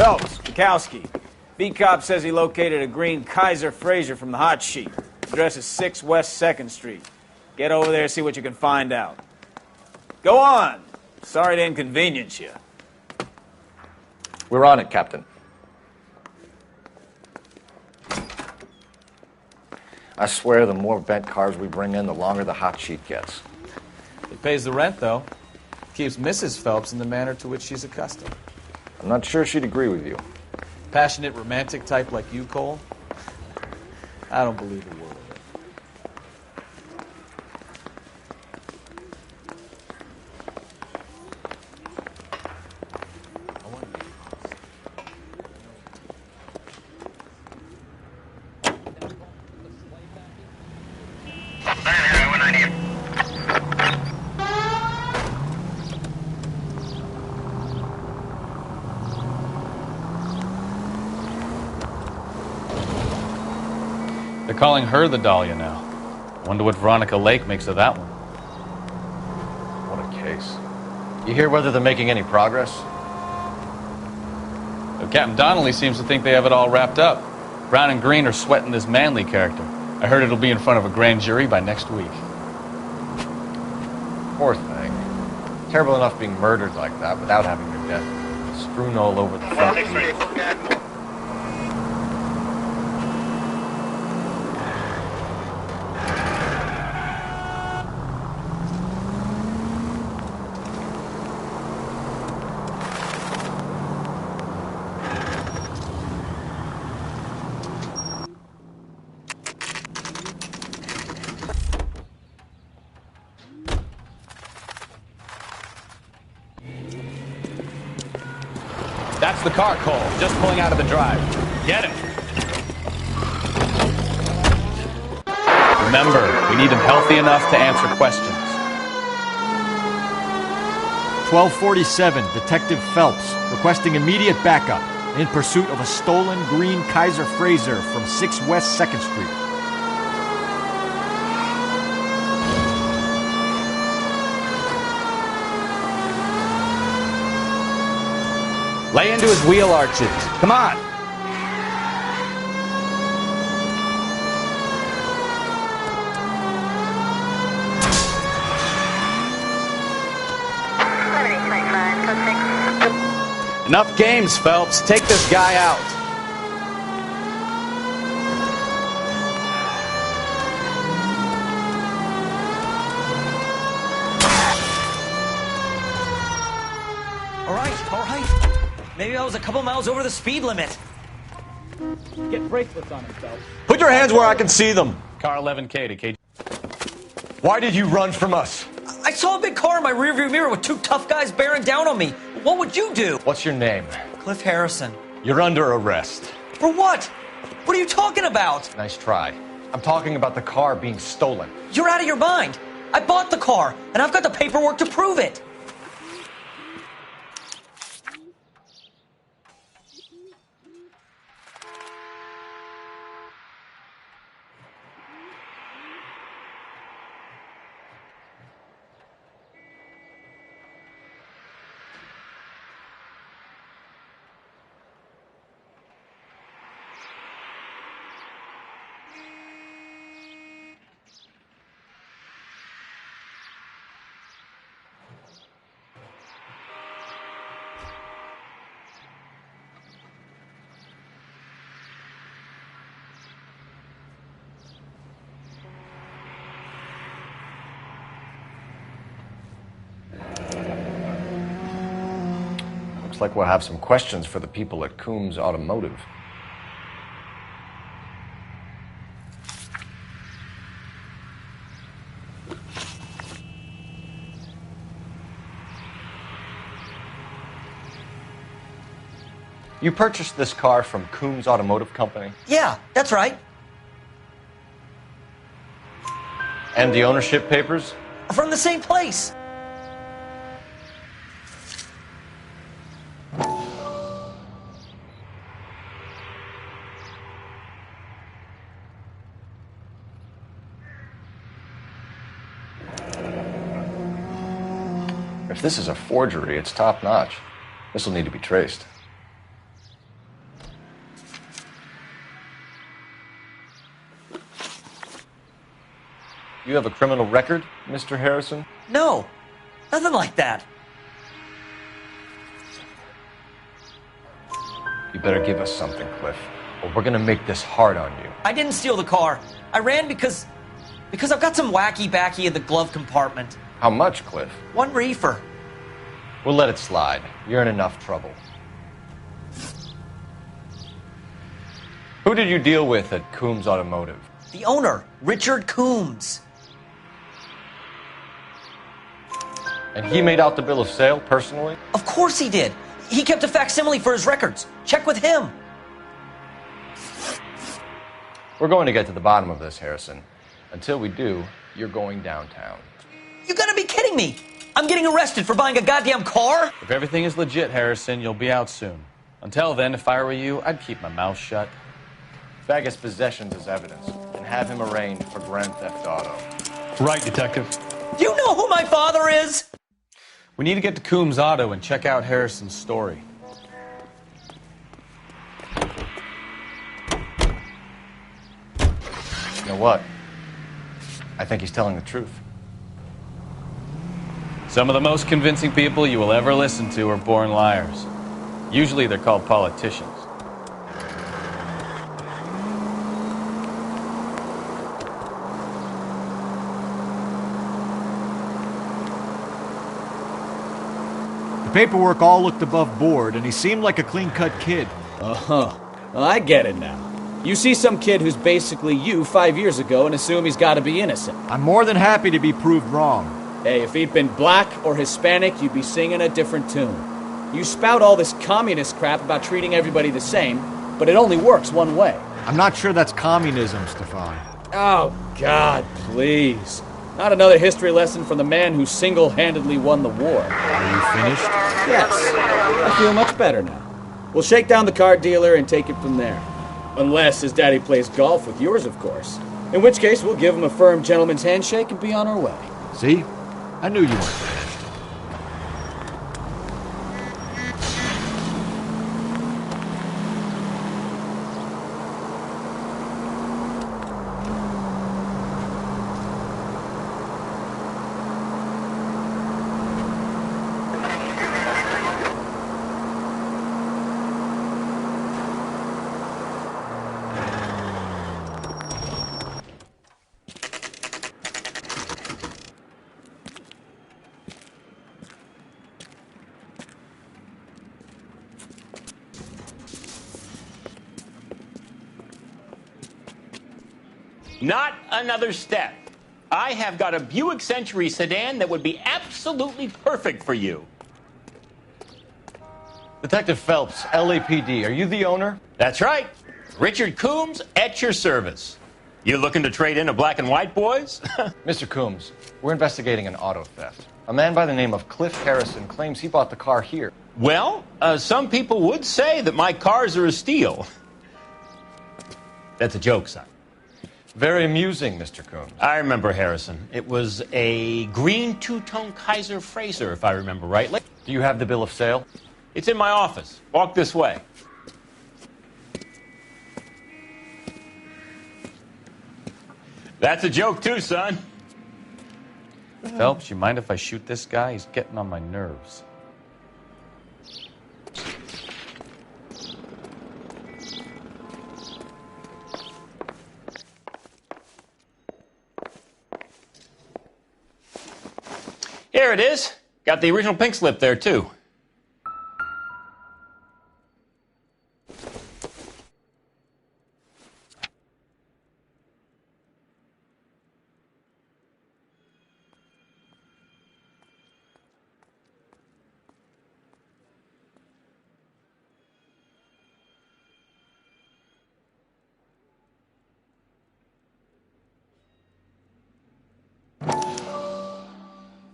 Phelps, Bukowski. B-Cop says he located a green Kaiser Frazer from the hot sheet. Address is 6 West 2nd Street. Get over there, see what you can find out. Go on. Sorry to inconvenience you. We're on it, Captain. I swear the more bent cars we bring in, the longer the hot sheet gets. It pays the rent, though. Keeps Mrs. Phelps in the manner to which she's accustomed. I'm not sure she'd agree with you. Passionate, romantic type like you, Cole? I don't believe a word of it. They're calling her the Dahlia now. Wonder what Veronica Lake makes of that one. What a case. You hear whether they're making any progress? Well, Captain Donnelly seems to think they have it all wrapped up. Brown and Green are sweating this Manley character. I heard it'll be in front of a grand jury by next week. Poor thing. Terrible enough being murdered like that without having her death strewn all over the front. That's the car, Cole. Just pulling out of the drive. Get him. Remember, we need him healthy enough to answer questions. 1247, Detective Phelps, requesting immediate backup in pursuit of a stolen green Kaiser Frazer from 6 West 2nd Street. Lay into his wheel arches. Come on. Enough games, Phelps. Take this guy out. All right. Maybe I was a couple miles over the speed limit. Get bracelets on him, Phelps. Put your hands where I can see them. Car 11K to KG. Why did you run from us? I saw a big car in my rearview mirror with 2 tough guys bearing down on me. What would you do? What's your name? Cliff Harrison. You're under arrest. For what? What are you talking about? Nice try. I'm talking about the car being stolen. You're out of your mind. I bought the car, and I've got the paperwork to prove it. Looks like we'll have some questions for the people at Coombs Automotive. You purchased this car from Coombs Automotive Company? Yeah, that's right. And the ownership papers? From the same place. If this is a forgery, it's top-notch. This will need to be traced. You have a criminal record, Mr. Harrison? No, nothing like that. You better give us something, Cliff, or we're gonna make this hard on you. I didn't steal the car. I ran because I've got some wacky backy in the glove compartment. How much, Cliff? 1 reefer. We'll let it slide. You're in enough trouble. Who did you deal with at Coombs Automotive? The owner, Richard Coombs. And he made out the bill of sale personally? Of course he did. He kept a facsimile for his records. Check with him. We're going to get to the bottom of this, Harrison. Until we do, you're going downtown. You gotta be kidding me. I'm getting arrested for buying a goddamn car? If everything is legit, Harrison, you'll be out soon. Until then, if I were you, I'd keep my mouth shut. Fag his possessions as evidence and have him arraigned for grand theft auto. Right, Detective. Do you know who my father is? We need to get to Coombs Auto and check out Harrison's story. You know what? I think he's telling the truth. Some of the most convincing people you will ever listen to are born liars. Usually they're called politicians. The paperwork all looked above board, and he seemed like a clean-cut kid. Uh-huh. Well, I get it now. You see some kid who's basically you 5 years ago and assume he's got to be innocent. I'm more than happy to be proved wrong. Hey, if he'd been black or Hispanic, you'd be singing a different tune. You spout all this communist crap about treating everybody the same, but it only works one way. I'm not sure that's communism, Stefan. Oh, God, please. Not another history lesson from the man who single-handedly won the war. Are you finished? Yes, I feel much better now. We'll shake down the car dealer and take it from there. Unless his daddy plays golf with yours, of course. In which case, we'll give him a firm gentleman's handshake and be on our way. See? I knew you weren't finished. Not another step. I have got a Buick Century sedan that would be absolutely perfect for you. Detective Phelps, LAPD, are you the owner? That's right. Richard Coombs at your service. You looking to trade in a black and white, boys? Mr. Coombs, we're investigating an auto theft. A man by the name of Cliff Harrison claims he bought the car here. Well, some people would say that my cars are a steal. That's a joke, son. Very amusing, Mr. Coombs. I remember Harrison. It was a green two-tone Kaiser Frazer, if I remember rightly. Do you have the bill of sale? It's in my office. Walk this way. That's a joke, too, son. Phelps, you mind if I shoot this guy? He's getting on my nerves. Here it is. Got the original pink slip there, too.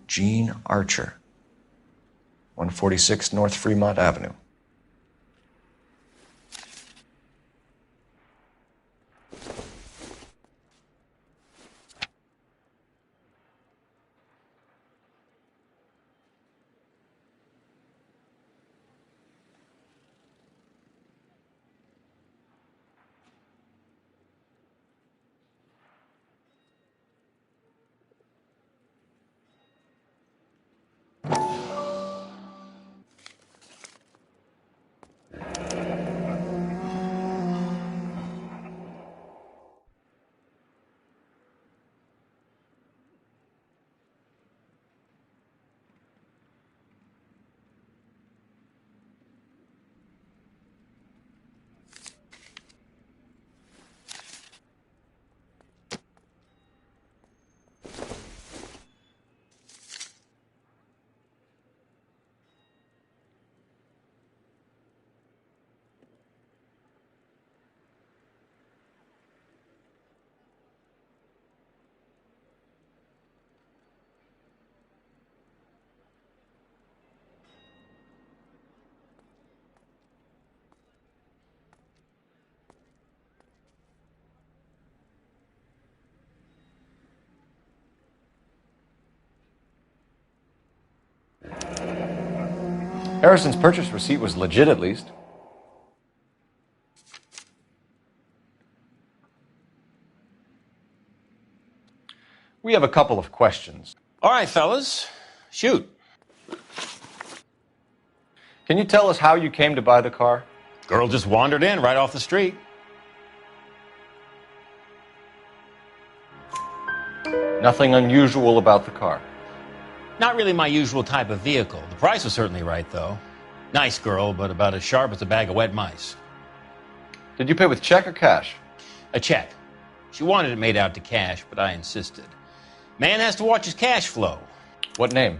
Gene Archer, 146 North Fremont Avenue. Harrison's purchase receipt was legit, at least. We have a couple of questions. All right, fellas. Shoot. Can you tell us how you came to buy the car? Girl just wandered in right off the street. Nothing unusual about the car. Not really my usual type of vehicle. The price was certainly right, though. Nice girl, but about as sharp as a bag of wet mice. Did you pay with check or cash? A check. She wanted it made out to cash, but I insisted. Man has to watch his cash flow. What name?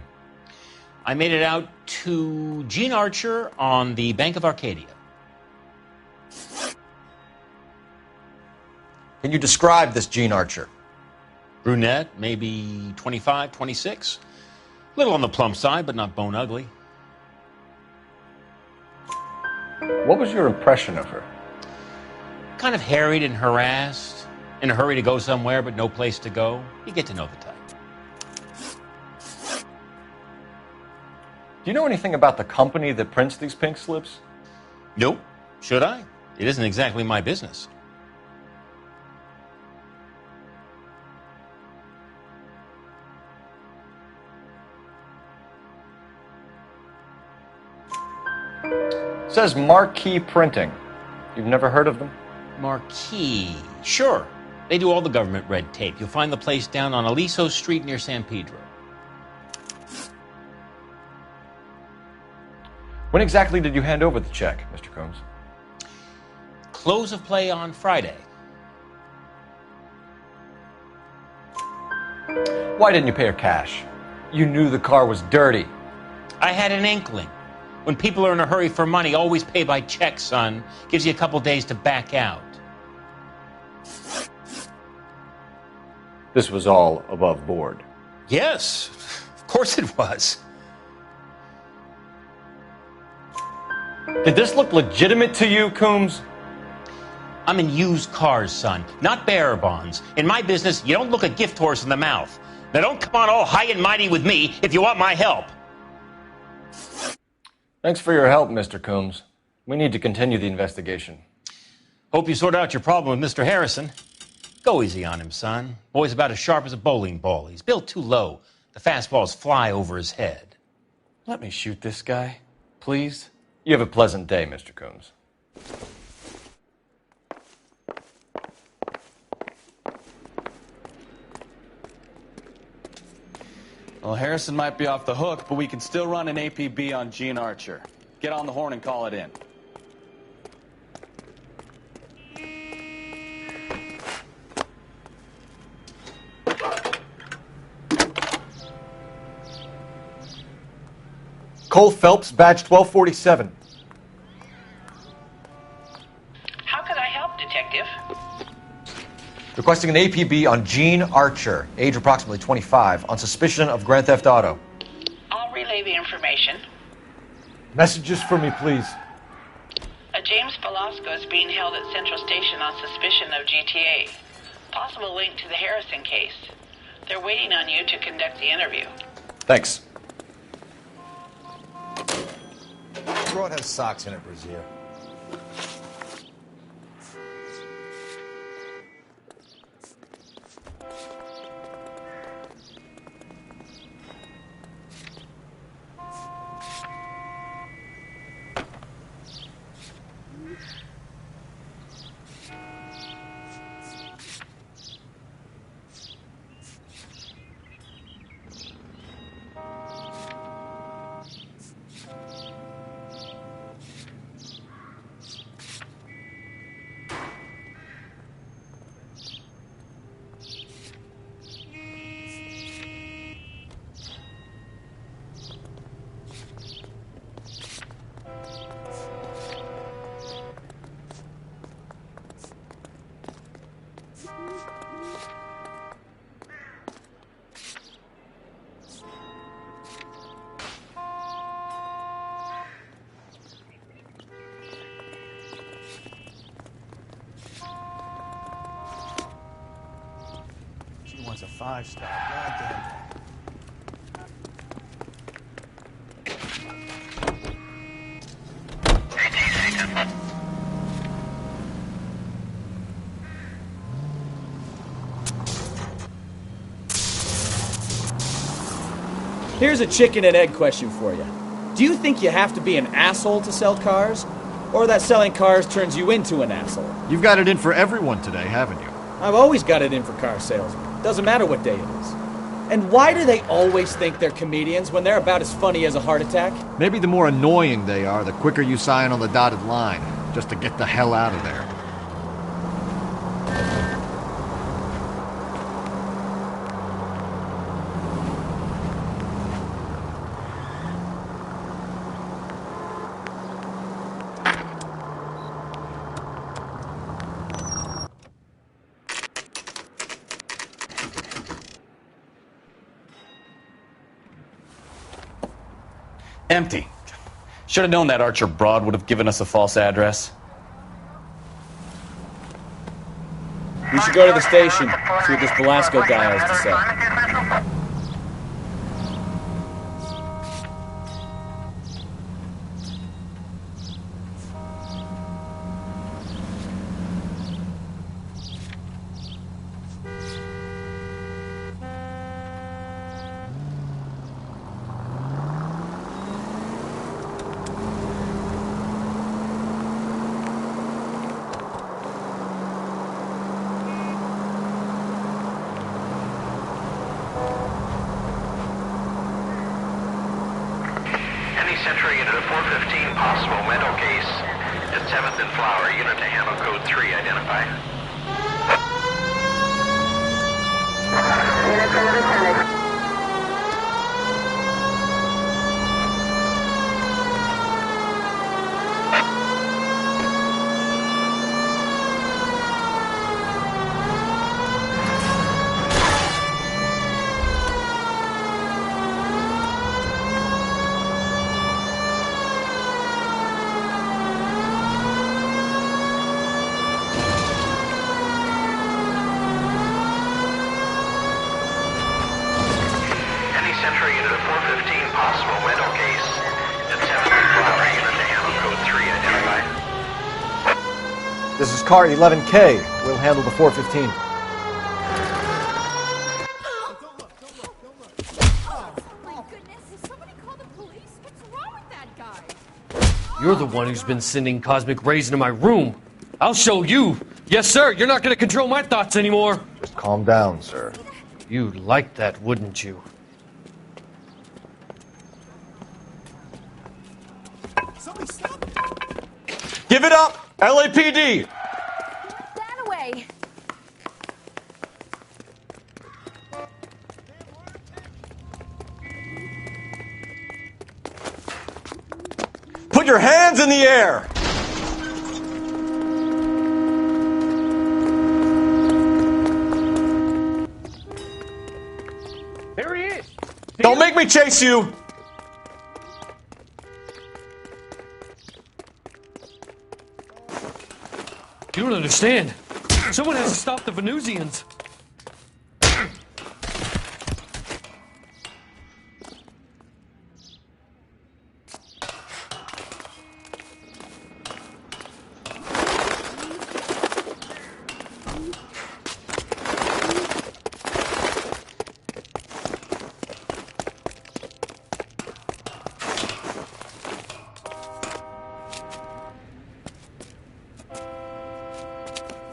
I made it out to Gene Archer on the Bank of Arcadia. Can you describe this Gene Archer? Brunette, maybe 25, 26. Little on the plump side, but not bone ugly. What was your impression of her? Kind of harried and harassed. In a hurry to go somewhere, but no place to go. You get to know the type. Do you know anything about the company that prints these pink slips? Nope. Should I? It isn't exactly my business. It says Marquee Printing. You've never heard of them? Marquee. Sure. They do all the government red tape. You'll find the place down on Aliso Street near San Pedro. When exactly did you hand over the check, Mr. Combs? Close of play on Friday. Why didn't you pay her cash? You knew the car was dirty. I had an inkling. When people are in a hurry for money, always pay by check, son. Gives you a couple days to back out. This was all above board. Yes, of course it was. Did this look legitimate to you, Coombs? I'm in used cars, son, not bearer bonds. In my business, you don't look a gift horse in the mouth. Now don't come on all high and mighty with me if you want my help. Thanks for your help, Mr. Coombs. We need to continue the investigation. Hope you sort out your problem with Mr. Harrison. Go easy on him, son. Boy's about as sharp as a bowling ball. He's built too low. The fastballs fly over his head. Let me shoot this guy, please. You have a pleasant day, Mr. Coombs. Well, Harrison might be off the hook, but we can still run an APB on Gene Archer. Get on the horn and call it in. Cole Phelps, badge 1247. How could I help, Detective? Requesting an APB on Gene Archer, age approximately 25, on suspicion of Grand Theft Auto. I'll relay the information. Messages for me, please. A James Velasco is being held at Central Station on suspicion of GTA. Possible link to the Harrison case. They're waiting on you to conduct the interview. Thanks. Broad has socks in it, Brazier. She wants a 5-star. Goddamn. Here's a chicken and egg question for you. Do you think you have to be an asshole to sell cars? Or that selling cars turns you into an asshole? You've got it in for everyone today, haven't you? I've always got it in for car salesmen. Doesn't matter what day it is. And why do they always think they're comedians when they're about as funny as a heart attack? Maybe the more annoying they are, the quicker you sign on the dotted line, just to get the hell out of there. Empty. Should have known that Archer broad would have given us a false address. We should go to the station, see what this Velasco guy has to say. Century into the 415 possible mental case at 7th and Flower. Unit to handle code 3. Identify. Unit to Lieutenant. This is car 11K. We'll handle the 415. You're the one who's been sending cosmic rays into my room. I'll show you. Yes, sir. You're not going to control my thoughts anymore. Just calm down, sir. You'd like that, wouldn't you? Somebody stop it. Give it up! LAPD! That away. Put your hands in the air! There he is! Don't make me chase you! You don't understand. Someone has to stop the Venusians.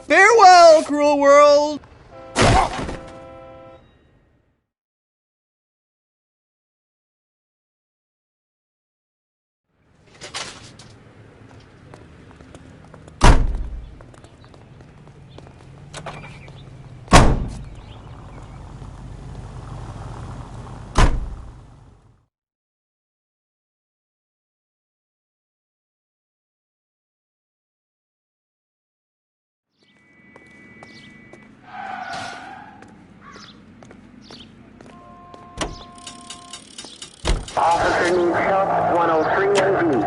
Farewell, cruel world! Officer needs help, 103 MD.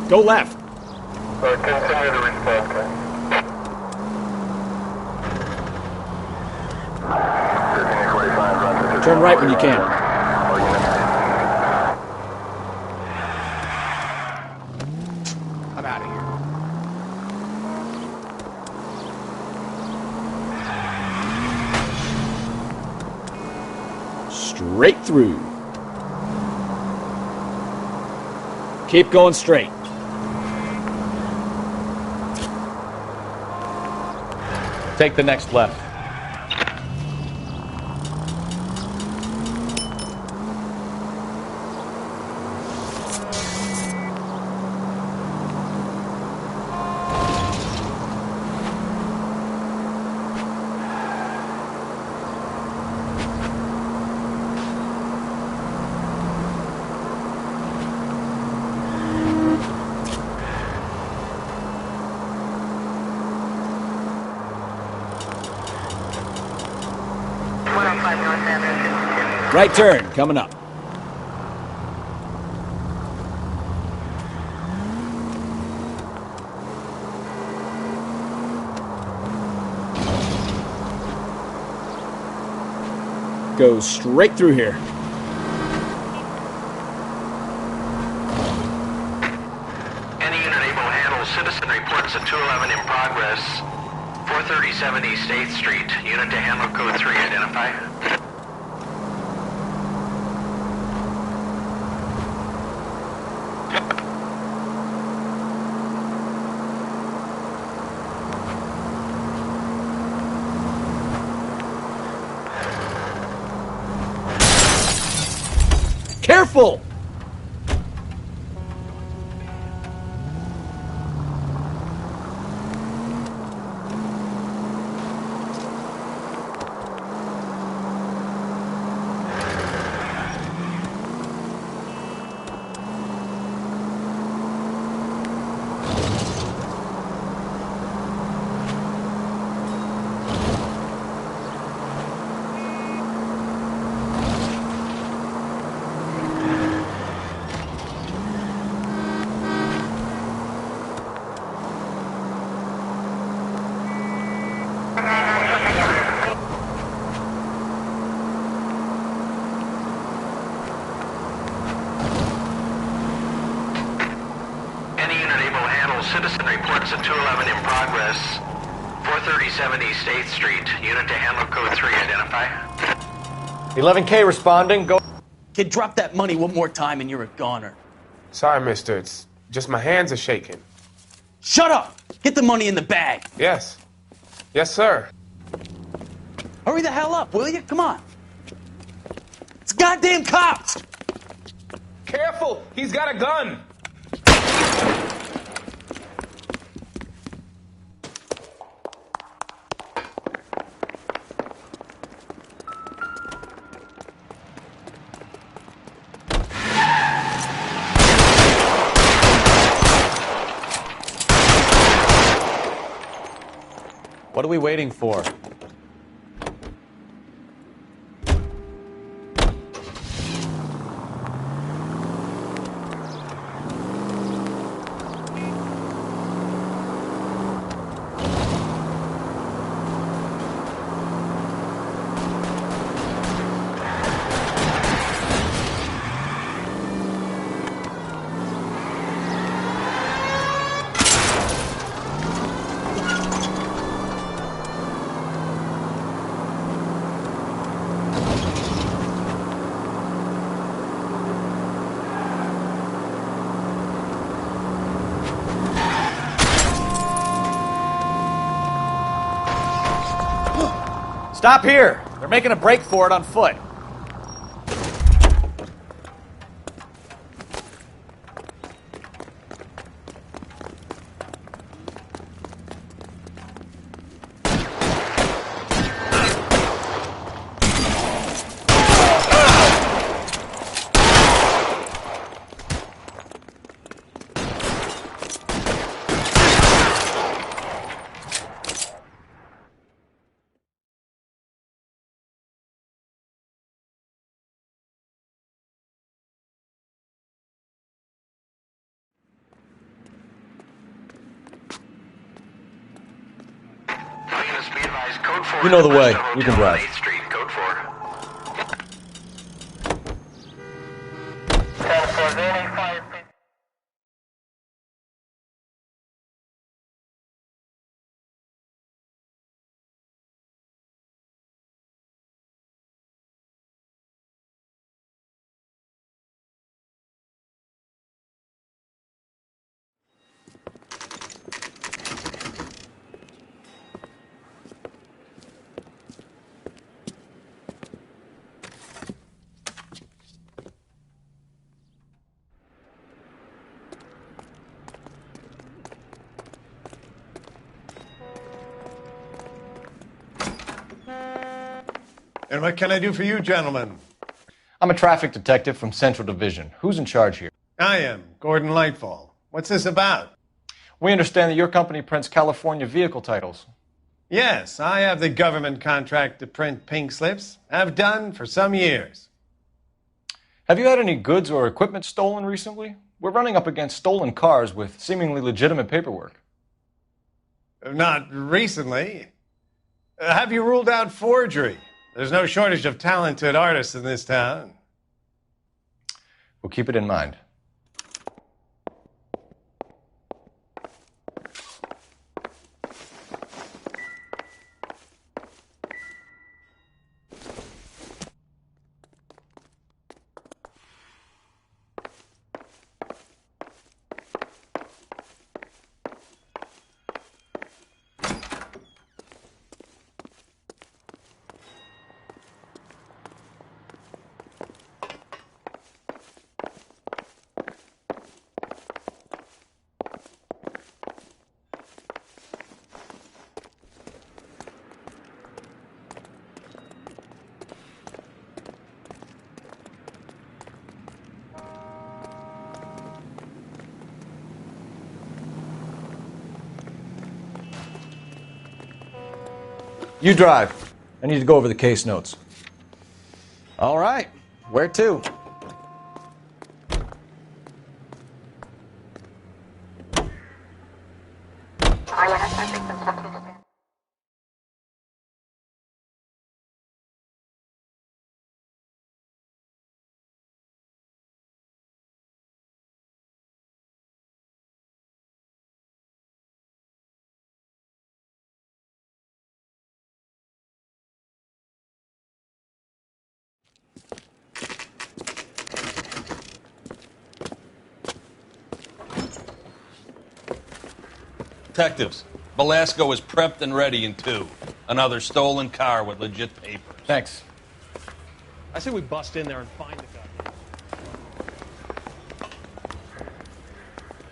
Go left. Continue to respond, Turn right when you can. I'm out of here. straight through. Keep going straight. Take the next left. Right turn, coming up. Go straight through here. Any unit able to handle citizen reports at 211 in progress. 437 East 8th Street. Unit to handle code 3. Identify. Careful! Citizen reports at 211 in progress. 437 East 8th Street. Unit to handle code 3. Identify. 11K responding. Go. Kid, drop that money one more time and you're a goner. Sorry, mister. It's just my hands are shaking. Shut up! Get the money in the bag. Yes. Yes, sir. Hurry the hell up, will you? Come on. It's goddamn cops! Careful! He's got a gun! What are we waiting for? Stop here! They're making a break for it on foot. You know the way. You can drive. And what can I do for you, gentlemen? I'm a traffic detective from Central Division. Who's in charge here? I am, Gordon Lightfall. What's this about? We understand that your company prints California vehicle titles. Yes, I have the government contract to print pink slips. Have done for some years. Have you had any goods or equipment stolen recently? We're running up against stolen cars with seemingly legitimate paperwork. Not recently. Have you ruled out forgery? There's no shortage of talented artists in this town. We'll keep it in mind. You drive. I need to go over the case notes. All right. Where to? Detectives, Velasco is prepped and ready in 2. Another stolen car with legit papers. Thanks. I say we bust in there and find the guy.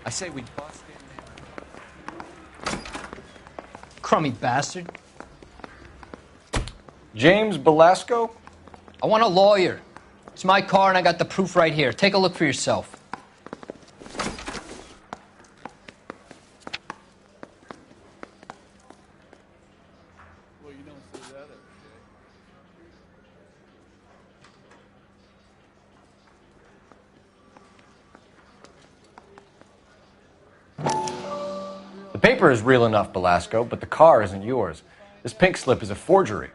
I say we bust in there. Crummy bastard. James Velasco? I want a lawyer. It's my car and I got the proof right here. Take a look for yourself. The paper is real enough, Velasco, but the car isn't yours. This pink slip is a forgery.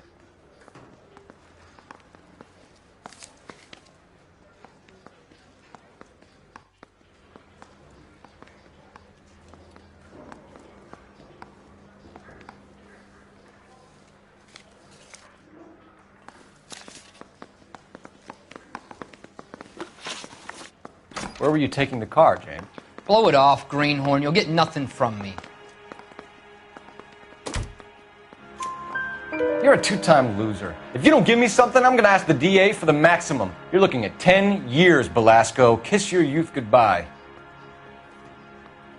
Where were you taking the car, James? Blow it off, greenhorn. You'll get nothing from me. You're a two-time loser. If you don't give me something, I'm going to ask the DA for the maximum. You're looking at 10 years, Velasco. Kiss your youth goodbye.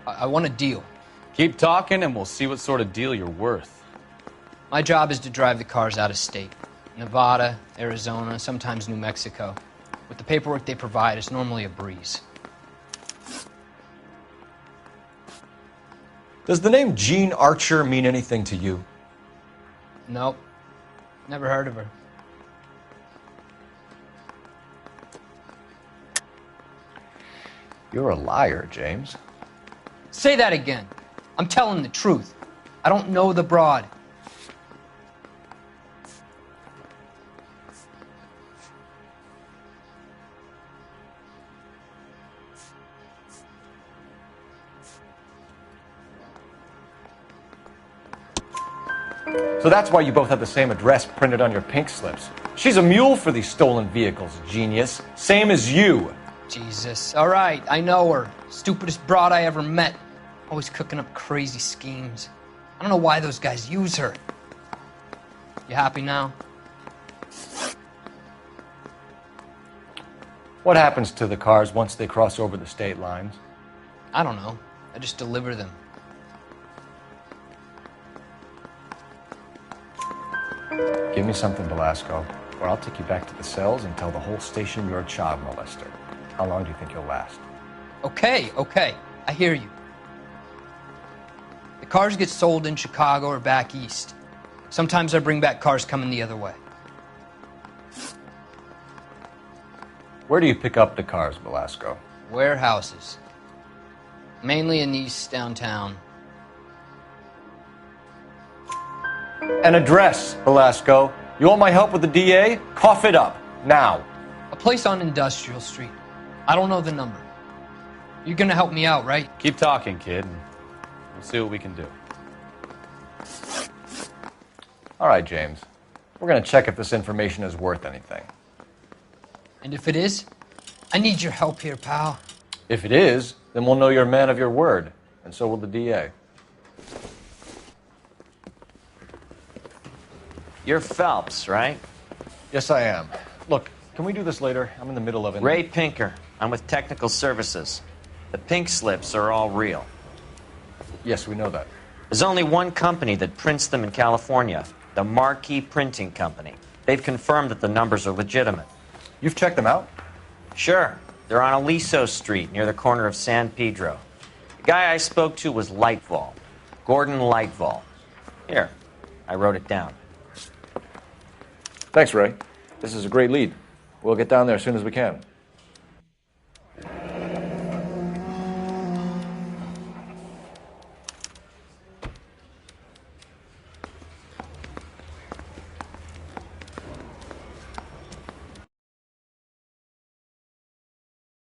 I want a deal. Keep talking and we'll see what sort of deal you're worth. My job is to drive the cars out of state. Nevada, Arizona, sometimes New Mexico. With the paperwork they provide, it's normally a breeze. Does the name Jean Archer mean anything to you? Nope. Never heard of her. You're a liar, James. Say that again. I'm telling the truth. I don't know the broad. So that's why you both have the same address printed on your pink slips. She's a mule for these stolen vehicles, genius. Same as you. Jesus. All right, I know her. Stupidest broad I ever met. Always cooking up crazy schemes. I don't know why those guys use her. You happy now? What happens to the cars once they cross over the state lines? I don't know. I just deliver them. Give me something, Velasco. or I'll take you back to the cells and tell the whole station you're a child molester. How long do you think you'll last? Okay. I hear you. The cars get sold in Chicago or back east. Sometimes I bring back cars coming the other way. Where do you pick up the cars, Velasco? Warehouses. Mainly in East downtown. An address, Velasco. You want my help with the DA? Cough it up. Now. A place on Industrial Street. I don't know the number. You're gonna help me out, right? Keep talking, kid, and we'll see what we can do. All right, James. We're going to check if this information is worth anything. And if it is, I need your help here, pal. If it is, then we'll know you're a man of your word, and so will the DA. You're Phelps, right? Yes, I am. Look, can we do this later? I'm in the middle of it. Ray Pinker. I'm with Technical Services. The pink slips are all real. Yes, we know that. There's only one company that prints them in California, the Marquee Printing Company. They've confirmed that the numbers are legitimate. You've checked them out? Sure. They're on Aliso Street, near the corner of San Pedro. The guy I spoke to was Lightval. Gordon Lightval. Here, I wrote it down. Thanks, Ray. This is a great lead. We'll get down there as soon as we can.